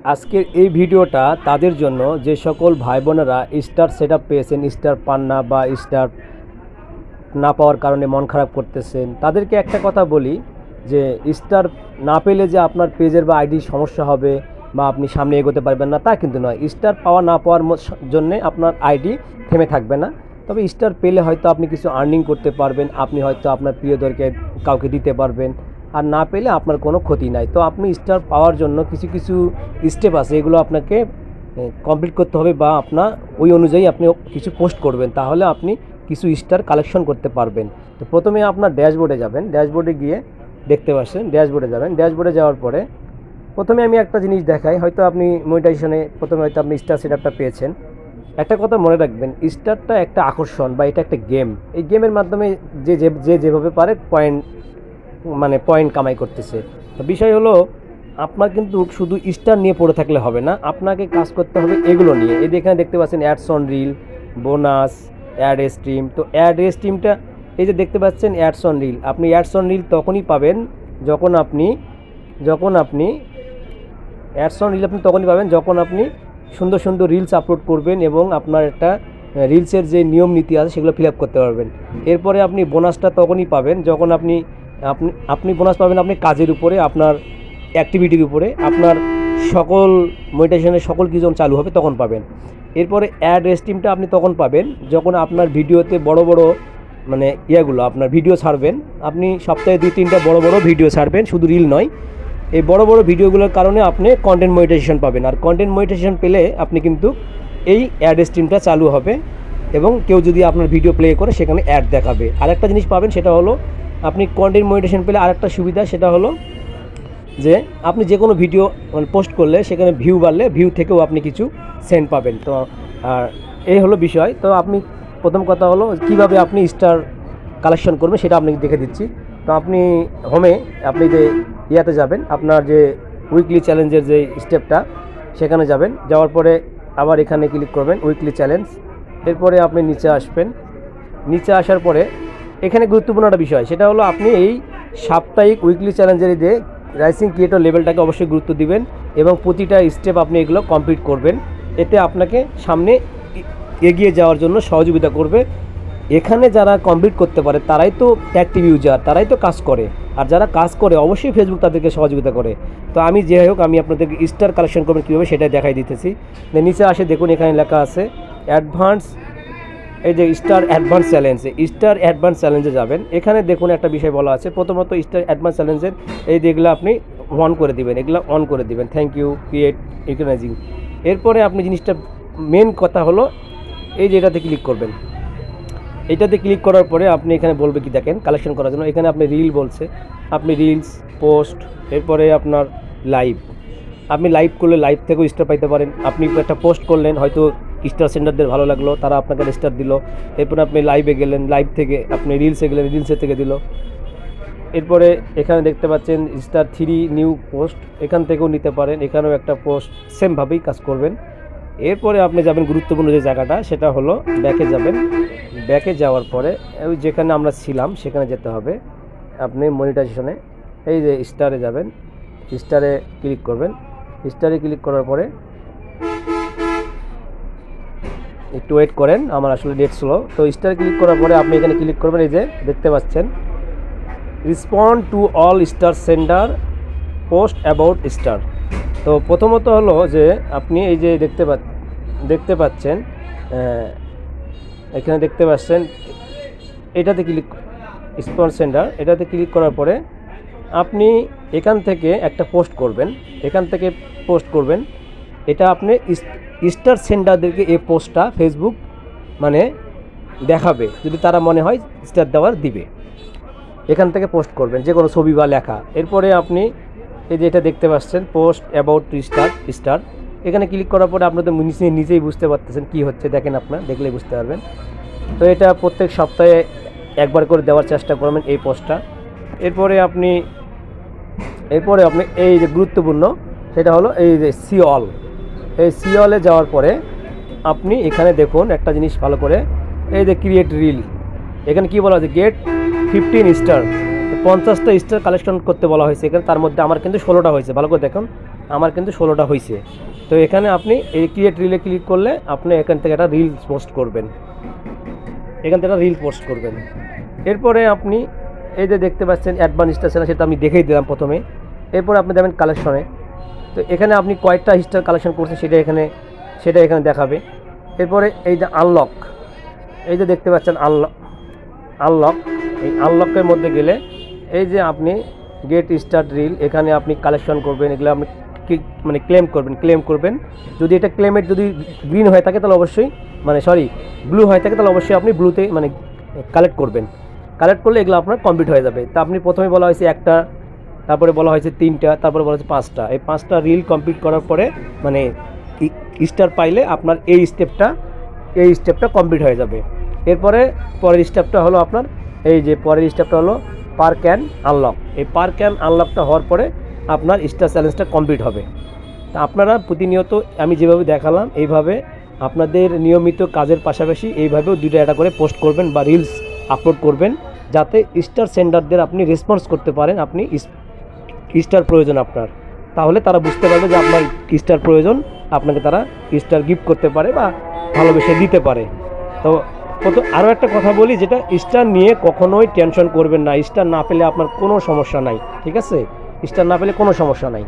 আজকের এই ভিডিওটা তাদের জন্য যে সকল ভাই বোনেরা স্টার সেটআপ পেয়েছেন, স্টার পান না বা স্টার না পাওয়ার কারণে মন খারাপ করতেছেন। তাদেরকে একটা কথা বলি যে স্টার না পেলে যে আপনার পেজের বা আইডির সমস্যা হবে বা আপনি সামনে এগোতে পারবেন না তা কিন্তু নয়। স্টার পাওয়া না পাওয়ার জন্যে আপনার আইডি থেমে থাকবে না। তবে স্টার পেলে হয়তো আপনি কিছু আর্নিং করতে পারবেন, আপনি হয়তো আপনার প্রিয়দেরকে কাউকে দিতে পারবেন, আর না পেলে আপনার কোনো ক্ষতি নাই। তো আপনি স্টার পাওয়ার জন্য কিছু কিছু স্টেপ আছে, এগুলো আপনাকে কমপ্লিট করতে হবে বা আপনার ওই অনুযায়ী আপনি কিছু পোস্ট করবেন, তাহলে আপনি কিছু স্টার কালেকশন করতে পারবেন। তো প্রথমে আপনার ড্যাশবোর্ডে যাবেন, ড্যাশবোর্ডে গিয়ে দেখতে পাচ্ছেন ড্যাশবোর্ডে যাবেন। ড্যাশবোর্ডে যাওয়ার পরে প্রথমে আমি একটা জিনিস দেখাই, হয়তো আপনি মনিটাইজেশনে প্রথমে হয়তো আপনি স্টার সেটআপটা পেয়েছেন। একটা কথা মনে রাখবেন, স্টারটা একটা আকর্ষণ বা এটা একটা গেম। এই গেমের মাধ্যমে যে যেভাবে পারে পয়েন্ট কামাই করতেছে। তো বিষয় হলো আপনার কিন্তু শুধু স্টার নিয়ে পড়ে থাকলে হবে না, আপনাকে কাজ করতে হবে এগুলো নিয়ে। এই এখানে দেখতে পাচ্ছেন ads on reel, bonus, ad stream. তো অ্যাড স্ট্রিমটা এই যে দেখতে পাচ্ছেন অ্যাডস অন রিল, আপনি অ্যাডস অন রিল তখনই পাবেন যখন আপনি অ্যাডস অন রিল আপনি তখনই পাবেন যখন আপনি সুন্দর সুন্দর রিলস আপলোড করবেন এবং আপনার একটা রিলসের যে নিয়ম নীতি আছে সেগুলো ফিল আপ করতে পারবেন। এরপরে আপনি বোনাসটা তখনই পাবেন যখন আপনি আপনি বোনাস পাবেন আপনি কাজের উপরে, আপনার অ্যাক্টিভিটির উপরে, আপনার সকল মনিটাইজেশনের সকল কিছু যখন চালু হবে তখন পাবেন। এরপরে অ্যাড স্ট্রিমটা আপনি তখন পাবেন যখন আপনার ভিডিওতে বড় বড় আপনার ভিডিও ছাড়বেন। আপনি সপ্তাহে 2-3টা বড় বড় ভিডিও ছাড়বেন, শুধু রিল নয়। এই বড় বড় ভিডিওগুলোর কারণে আপনি কন্টেন্ট মনিটাইজেশন পাবেন, আর কন্টেন্ট মনিটাইজেশন পেলে আপনি কিন্তু এই অ্যাড স্ট্রিমটা চালু হবে এবং কেউ যদি আপনার ভিডিও প্লে করে সেখানে অ্যাড দেখাবে। আরেকটা জিনিস পাবেন, সেটা হলো আপনি কন্টেন্ট মনিটাইজেশন পেলে আরেকটা সুবিধা, সেটা হলো যে আপনি যে কোনো ভিডিও পোস্ট করলে সেখানে ভিউ বাড়লে ভিউ থেকেও আপনি কিছু সেন্ড পাবেন। তো আর এই হলো বিষয়। তো আপনি প্রথম কথা হলো কিভাবে আপনি স্টার কালেকশন করবেন সেটা আপনাকে দেখে দিচ্ছি। তো আপনি হোমে আপনি যে ইয়াতে যাবেন, আপনার যে উইকলি চ্যালেঞ্জের যে স্টেপটা সেখানে যাবেন, যাওয়ার পরে আবার এখানে ক্লিক করবেন উইকলি চ্যালেঞ্জ। এরপরে আপনি নিচে আসবেন, নিচে আসার পরে এখানে গুরুত্বপূর্ণ একটা বিষয়, সেটা হলো আপনি এই সাপ্তাহিক উইকলি চ্যালেঞ্জের দিয়ে রাইজিং ক্রিয়েটর লেভেলটাকে অবশ্যই গুরুত্ব দিবেন এবং প্রতিটা স্টেপ আপনি এগুলো কমপ্লিট করবেন। এতে আপনাকে সামনে এগিয়ে যাওয়ার জন্য সহযোগিতা করবে। এখানে যারা কমপ্লিট করতে পারে তারাই তো অ্যাক্টিভ ইউজার, তারাই তো কাজ করে, আর যারা কাজ করে অবশ্যই ফেসবুক তাদেরকে সহযোগিতা করে। তো আমি যাই হোক, আমি আপনাদেরকে স্টার কালেকশন করবেন কীভাবে সেটাই দেখাই দিতেছি। নিচে আসে দেখুন এখানে লেখা আছে অ্যাডভান্স, এই যে স্টার অ্যাডভান্স চ্যালেঞ্জে যাবেন। এখানে দেখুন একটা বিষয় বলা আছে, প্রথমত স্টার অ্যাডভান্স চ্যালেঞ্জের এই যেগুলো আপনি অন করে দিবেন, এগুলো অন করে দিবেন, থ্যাংক ইউ ক্রিয়েট ইকোনাইজিং। এরপরে আপনি জিনিসটা মেন কথা হলো এই যে এটাতে ক্লিক করবেন। এটাতে ক্লিক করার পরে আপনি এখানে বলবে কি দেখেন কালেকশন করার জন্য, এখানে আপনি রিল বলছে, আপনি রিলস, পোস্ট, এরপরে আপনার লাইভ, আপনি লাইভ করলে লাইভ থেকেও স্টার পাইতে পারেন। আপনি একটা পোস্ট করলেন, হয়তো স্টার সেন্ডারদের ভালো লাগলো, তারা আপনাকে স্টার দিল। এরপরে আপনি লাইভে গেলেন, লাইভ থেকে আপনি রিলসে গেলেন, রিলসের থেকে দিল। এরপরে এখানে দেখতে পাচ্ছেন স্টার 3 নিউ পোস্ট, এখান থেকেও নিতে পারেন, এখানেও একটা পোস্ট সেমভাবেই কাজ করবেন। এরপরে আপনি যাবেন গুরুত্বপূর্ণ যে জায়গাটা, সেটা হলো ব্যাকে যাবেন। ব্যাকে যাওয়ার পরে ওই যেখানে আমরা ছিলাম সেখানে যেতে হবে। আপনি মনিটাইজেশনে এই যে স্টারে যাবেন, স্টারে ক্লিক করবেন। স্টারে ক্লিক করার পরে একটু ওয়েট করেন, আমার আসলে নেট স্লো। তো স্টারে ক্লিক করার পরে আপনি এখানে ক্লিক করবেন, এই যে দেখতে পাচ্ছেন respond to all star sender post about star. তো প্রথমত হলো যে আপনি এই যে দেখতে পাচ্ছেন এখানে দেখতে পাচ্ছেন এটাতে ক্লিক রেসপন্ড সেন্ডার, এটাতে ক্লিক করার পরে আপনি এখান থেকে একটা পোস্ট করবেন। এটা আপনি স্টার সেন্ডারদেরকে এই পোস্টটা ফেসবুক দেখাবে, যদি তারা মনে হয় স্টার দেওয়ার দিবে। এখান থেকে পোস্ট করবেন যে কোনো ছবি বা লেখা। এরপরে আপনি এই যে এটা দেখতে পাচ্ছেন পোস্ট অ্যাবাউট স্টার, এখানে ক্লিক করার পরে আপনি তো নিজেই বুঝতে পারতেছেন কি হচ্ছে, দেখেন আপনার দেখলেই বুঝতে পারবেন। তো এটা প্রত্যেক সপ্তাহে একবার করে দেওয়ার চেষ্টা করবেন এই পোস্টটা। এরপরে আপনি এই যে গুরুত্বপূর্ণ সেটা হলো এই যে সি অলে যাওয়ার পরে আপনি এখানে দেখুন একটা জিনিস ভালো করে, এই যে ক্রিয়েট রিল, এখানে কি বলা হয়েছে গেট 15 স্টার, 50টা স্টার কালেকশন করতে বলা হয়েছে এখানে। তার মধ্যে আমার কিন্তু 16টা হয়েছে, ভালো করে দেখুন আমার কিন্তু 16টা হয়েছে। তো এখানে আপনি এই ক্রিয়েট রিলে ক্লিক করলে আপনি এখান থেকে একটা রিল পোস্ট করবেন, এরপরে আপনি এই যে দেখতে পাচ্ছেন অ্যাডভান্স স্টার চ্যানেল, সেটা আমি দেখিয়ে দিলাম প্রথমে। এরপরে আপনি যাবেন কালেকশনে, তো এখানে আপনি কয়েকটা স্টার কালেকশন করছেন সেটা এখানে দেখাবে। এরপরে এই যে আনলক, এই যে দেখতে পাচ্ছেন আনলক, এই আনলকের মধ্যে গেলে এই যে আপনি গেট স্টার্ট রিল, এখানে আপনি কালেকশন করবেন, এগুলো আপনি মানে ক্লেম করবেন। যদি এটা ক্লেমের যদি গ্রিন হয়ে থাকে তাহলে অবশ্যই ব্লু হয়ে থাকে তাহলে অবশ্যই আপনি ব্লুতে মানে কালেক্ট করলে এগুলো আপনার কমপ্লিট হয়ে যাবে। তা আপনি প্রথমে বলা হয়েছে একটা, তারপরে বলা হয়েছে 3টা, তারপরে বলা হয়েছে 5টা। এই 5টা রিল কমপ্লিট করার পরে মানে স্টার পাইলে আপনার এই স্টেপটা কমপ্লিট হয়ে যাবে। এরপরে পরের স্টেপটা হলো আপনার পার ক্যান আনলক। এই পার ক্যান আনলকটা হওয়ার পরে আপনার স্টার চ্যালেঞ্জটা কমপ্লিট হবে। তা আপনারা প্রতিনিয়ত আমি যেভাবে দেখালাম এইভাবে আপনাদের নিয়মিত কাজের পাশাপাশি এইভাবেও 2টা একটা করে পোস্ট করবেন বা রিলস আপলোড করবেন, যাতে স্টার সেন্ডারদের আপনি রেসপন্স করতে পারেন, আপনি স্টার প্রয়োজন আপনার। তাহলে তারা বুঝতে পারবে যে আপনার স্টার প্রয়োজন, আপনাকে তারা স্টার গিফট করতে পারে বা ভালোবেসে দিতে পারে। তো আরও একটা কথা বলি, যেটা স্টার নিয়ে কখনোই টেনশন করবেন না। স্টার না পেলে আপনার কোনো সমস্যা নাই, ঠিক আছে? স্টার না পেলে কোনো সমস্যা নাই।